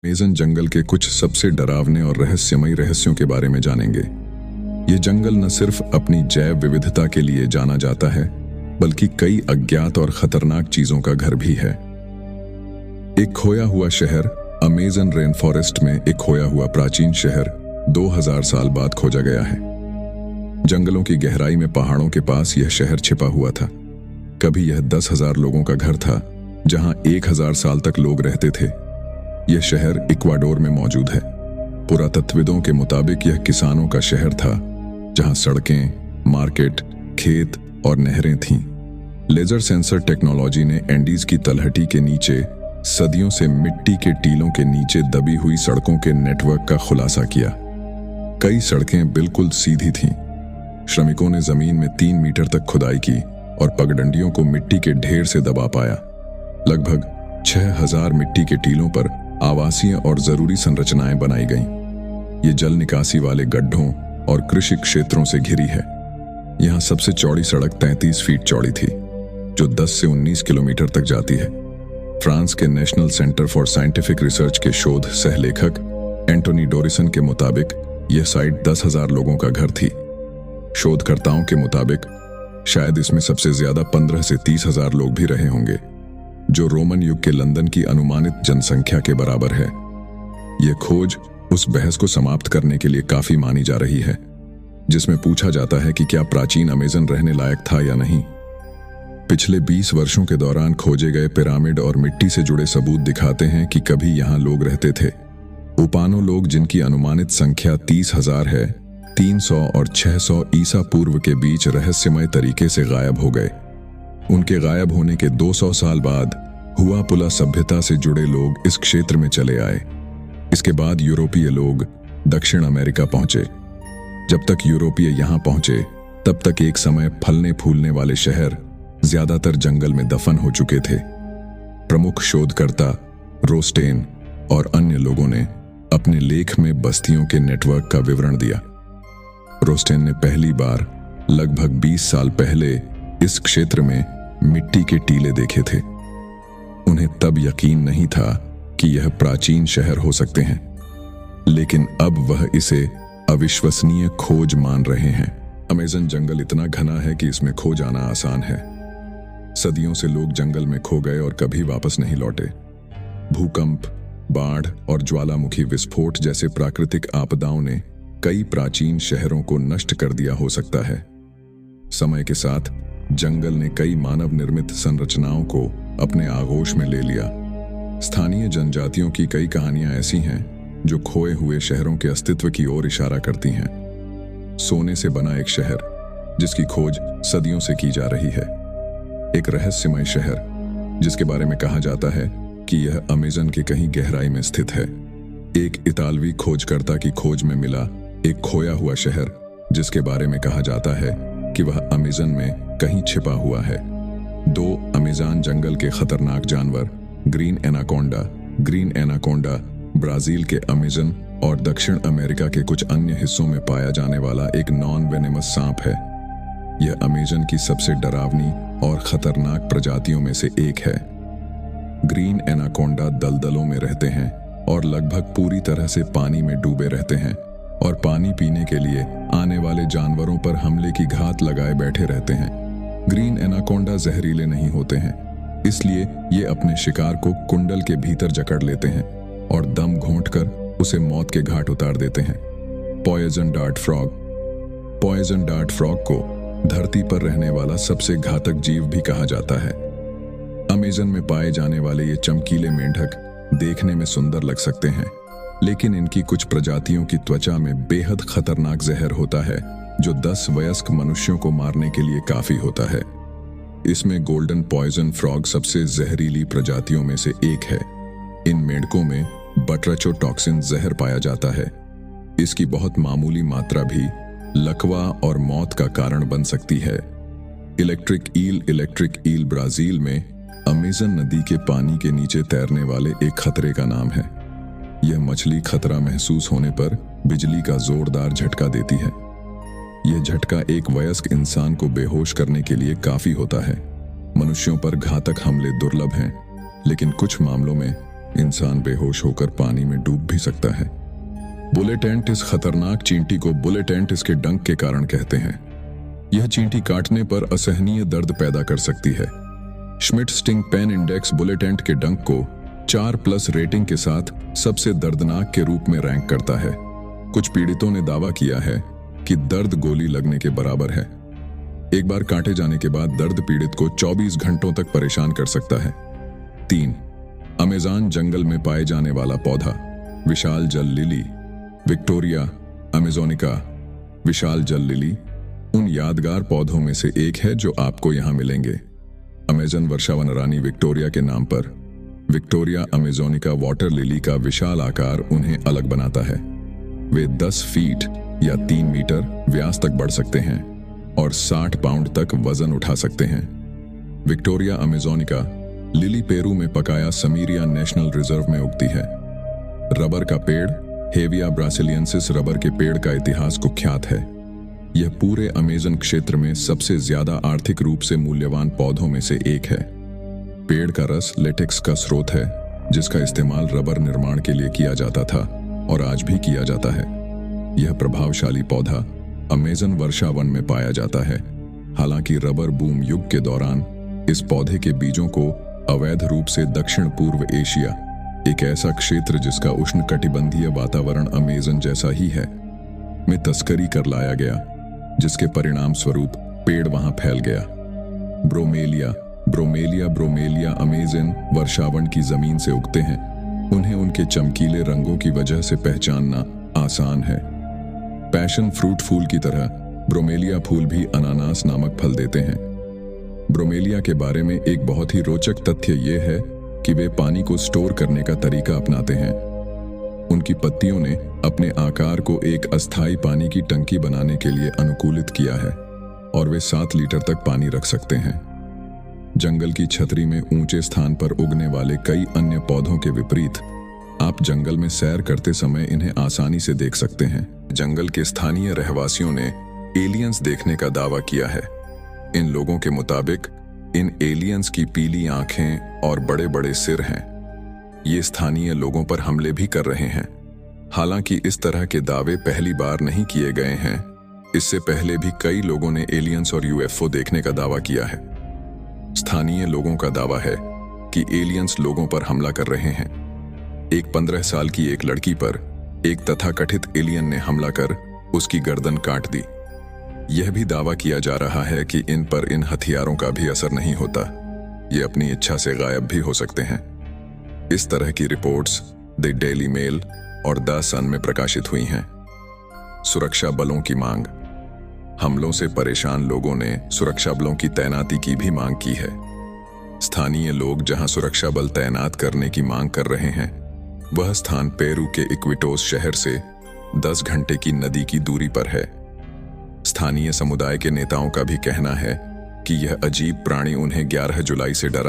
Amazon जंगल के कुछ सबसे डरावने और रहस्यमयी रहस्यों के बारे में जानेंगे। ये जंगल न सिर्फ अपनी जैव विविधता के लिए जाना जाता है, बल्कि कई अज्ञात और खतरनाक चीजों का घर भी है। एक खोया हुआ शहर। अमेज़न रेन फॉरेस्ट में एक खोया हुआ प्राचीन शहर 2000 साल बाद खोजा गया है। जंगलों की गहराई में पहाड़ों के पास यह शहर छिपा हुआ था। कभी यह 10,000 लोगों का घर था, जहां 1000 साल तक लोग रहते थे। यह शहर इक्वाडोर में मौजूद है। पुरातत्वविदों के मुताबिक यह किसानों का शहर था, जहां सड़कें, मार्केट, खेत और नहरें थीं। लेजर सेंसर टेक्नोलॉजी ने एंडीज की तलहटी के नीचे सदियों से मिट्टी के टीलों के नीचे दबी हुई सड़कों के नेटवर्क का खुलासा किया। कई सड़कें बिल्कुल सीधी थीं। श्रमिकों ने जमीन में 3 मीटर तक खुदाई की और पगडंडियों को मिट्टी के ढेर से दबा पाया। लगभग 6000 मिट्टी के टीलों पर आवासीय और जरूरी संरचनाएं बनाई गईं। ये जल निकासी वाले गड्ढों और कृषि क्षेत्रों से घिरी है। यहाँ सबसे चौड़ी सड़क 33 फीट चौड़ी थी, जो 10 से 19 किलोमीटर तक जाती है। फ्रांस के national centre for scientific research के शोध सहलेखक एंटोनी डोरिसन के मुताबिक यह साइट 10,000 लोगों का घर थी। शोधकर्ताओं के मुताबिक शायद इसमें सबसे ज्यादा 15 से 30,000 लोग भी रहे होंगे, जो रोमन युग के लंदन की अनुमानित जनसंख्या के बराबर है। यह खोज उस बहस को समाप्त करने के लिए काफी मानी जा रही है, जिसमें पूछा जाता है कि क्या प्राचीन अमेज़न रहने लायक था या नहीं। पिछले 20 वर्षों के दौरान खोजे गए पिरामिड और मिट्टी से जुड़े सबूत दिखाते हैं कि कभी यहां लोग रहते थे। उपानो लोग, जिनकी अनुमानित संख्या 30,000 है, 300 और 600 ईसा पूर्व के बीच रहस्यमय तरीके से गायब हो गए। उनके गायब होने के 200 साल बाद हुआ पुला सभ्यता से जुड़े लोग इस क्षेत्र में चले आए। इसके बाद यूरोपीय लोग दक्षिण अमेरिका पहुंचे। जब तक यूरोपीय यहां पहुंचे, तब तक एक समय फलने फूलने वाले शहर ज्यादातर जंगल में दफन हो चुके थे। प्रमुख शोधकर्ता रोस्टेन और अन्य लोगों ने अपने लेख में बस्तियों के नेटवर्क का विवरण दिया। रोस्टेन ने पहली बार लगभग 20 साल पहले इस क्षेत्र में मिट्टी के टीले देखे थे। उन्हें तब यकीन नहीं था कि यह प्राचीन शहर हो सकते हैं, लेकिन अब वह इसे अविश्वसनीय खोज मान रहे हैं। अमेज़न जंगल इतना घना है कि इसमें खो जाना आसान है। सदियों से लोग जंगल में खो गए और कभी वापस नहीं लौटे। भूकंप, बाढ़ और ज्वालामुखी विस्फोट जैसे प्राकृतिक आपदाओं ने कई प्राचीन शहरों को नष्ट कर दिया हो सकता है। समय के साथ जंगल ने कई मानव निर्मित संरचनाओं को अपने आगोश में ले लिया। स्थानीय जनजातियों की कई कहानियां ऐसी हैं जो खोए हुए शहरों के अस्तित्व की ओर इशारा करती हैं। सोने से बना एक शहर, जिसकी खोज सदियों से की जा रही है। एक रहस्यमय शहर, जिसके बारे में कहा जाता है कि यह अमेज़न के कहीं गहराई में स्थित है। एक इतालवी खोजकर्ता की खोज में मिला एक खोया हुआ शहर, जिसके बारे में कहा जाता है कि वह अमेज़न में कहीं छिपा हुआ है। 2 अमेज़न जंगल के खतरनाक जानवर ग्रीन एनाकोंडा ब्राजील के अमेज़न और दक्षिण अमेरिका के कुछ अन्य हिस्सों में पाया जाने वाला एक नॉन वेनेमस सांप है। यह अमेज़न की सबसे डरावनी और खतरनाक प्रजातियों में से एक है। ग्रीन एनाकोंडा दलदलों में रहते हैं और लगभग पूरी तरह से पानी में डूबे रहते हैं, और पानी पीने के लिए आने वाले जानवरों पर हमले की घात लगाए बैठे रहते हैं। ग्रीन एनाकोंडा जहरीले नहीं होते हैं, इसलिए ये अपने शिकार को कुंडल के भीतर जकड़ लेते हैं और दम घोंटकर उसे मौत के घाट उतार देते हैं। पॉइजन डार्ट फ्रॉग को धरती पर रहने वाला सबसे घातक जीव भी कहा जाता है। अमेज़न में पाए जाने वाले ये चमकीले मेंढक देखने में सुंदर लग सकते हैं, लेकिन इनकी कुछ प्रजातियों की त्वचा में बेहद खतरनाक जहर होता है, जो 10 वयस्क मनुष्यों को मारने के लिए काफी होता है। इसमें गोल्डन पॉइजन फ्रॉग सबसे जहरीली प्रजातियों में से एक है। इन मेंढकों में बट्राचोटॉक्सिन जहर पाया जाता है। इसकी बहुत मामूली मात्रा भी लकवा और मौत का कारण बन सकती है। इलेक्ट्रिक ईल ब्राजील में अमेज़न नदी के पानी के नीचे तैरने वाले एक खतरे का नाम है। यह मछली खतरा महसूस होने पर बिजली का जोरदार झटका देती है। यह झटका एक वयस्क इंसान को बेहोश करने के लिए काफी होता है। मनुष्यों पर घातक हमले दुर्लभ हैं, लेकिन कुछ मामलों में इंसान बेहोश होकर पानी में डूब भी सकता है। बुलेट एंट इस खतरनाक चींटी को बुलेट एंट इसके डंक के कारण कहते हैं। यह चींटी काटने पर असहनीय दर्द पैदा कर सकती है। Schmidt sting pain index bullet ant के डंक को 4+ रेटिंग के साथ सबसे दर्दनाक के रूप में रैंक करता है। कुछ पीड़ितों ने दावा किया है कि दर्द गोली लगने के बराबर है। एक बार काटे जाने के बाद दर्द पीड़ित को 24 घंटों तक परेशान कर सकता है। 3. अमेज़न जंगल में पाए जाने वाला पौधा विशाल जल लिली। विक्टोरिया अमेज़ोनिका विशाल जल लिली उन यादगार पौधों में से एक है जो आपको यहां मिलेंगे। अमेज़न वर्षावन रानी विक्टोरिया के नाम पर विक्टोरिया अमेज़ोनिका वाटर लिली का विशाल आकार उन्हें अलग बनाता है। वे 10 फीट या 3 मीटर व्यास तक बढ़ सकते हैं और 60 पाउंड तक वजन उठा सकते हैं। विक्टोरिया अमेज़ोनिका लिली पेरू में पकाया समीरिया नेशनल रिजर्व में उगती है। रबर का पेड़ हेविया ब्रासिलियंसिस रबर के पेड़ का इतिहास कुख्यात है। यह पूरे अमेज़न क्षेत्र में सबसे ज्यादा आर्थिक रूप से मूल्यवान पौधों में से एक है। पेड़ का रस लेटेक्स का स्रोत है, जिसका इस्तेमाल रबर निर्माण के लिए किया जाता था और आज भी किया जाता है। यह प्रभावशाली पौधा अमेज़न वर्षावन में पाया जाता है। हालांकि रबर बूम युग के दौरान इस पौधे के बीजों को अवैध रूप से दक्षिण पूर्व एशिया, एक ऐसा क्षेत्र जिसका उष्णकटिबंधीय वातावरण अमेज़न जैसा ही है, में तस्करी कर लाया गया, जिसके परिणाम स्वरूप पेड़ वहां फैल गया। ब्रोमेलिया अमेज़न वर्षावन की जमीन से उगते हैं। उन्हें उनके चमकीले रंगों की वजह से पहचानना आसान है। पैशन फ्रूट फूल की तरह ब्रोमेलिया फूल भी अनानास नामक फल देते हैं। ब्रोमेलिया के बारे में एक बहुत ही रोचक तथ्य यह है कि वे पानी को स्टोर करने का तरीका अपनाते हैं। उनकी पत्तियों ने अपने आकार को एक अस्थायी पानी की टंकी बनाने के लिए अनुकूलित किया है और वे 7 लीटर तक पानी रख सकते हैं। जंगल की छतरी में ऊंचे स्थान पर उगने वाले कई अन्य पौधों के विपरीत आप जंगल में सैर करते समय इन्हें आसानी से देख सकते हैं। जंगल के स्थानीय रहवासियों ने एलियंस देखने का दावा किया है। इन लोगों के मुताबिक इन एलियंस की पीली आंखें और बड़े बड़े सिर हैं। ये स्थानीय लोगों पर हमले भी कर रहे हैं। हालांकि इस तरह के दावे पहली बार नहीं किए गए हैं। इससे पहले भी कई लोगों ने एलियंस और यूएफओ देखने का दावा किया है। स्थानीय लोगों का दावा है कि एलियंस लोगों पर हमला कर रहे हैं। एक 15 साल की एक लड़की पर एक तथाकथित एलियन ने हमला कर उसकी गर्दन काट दी। यह भी दावा किया जा रहा है कि इन पर इन हथियारों का भी असर नहीं होता। ये अपनी इच्छा से गायब भी हो सकते हैं। इस तरह की रिपोर्ट्स द डेली मेल और द सन में प्रकाशित हुई हैं। सुरक्षा बलों की मांग। हमलों से परेशान लोगों ने सुरक्षा बलों की तैनाती की भी मांग की है। स्थानीय लोग जहां सुरक्षा बल तैनात करने की मांग कर रहे हैं, वह स्थान पेरू के इक्विटोस शहर से 10 घंटे की नदी की दूरी पर है। स्थानीय समुदाय के नेताओं का भी कहना है कि यह अजीब प्राणी उन्हें 11 जुलाई से डरा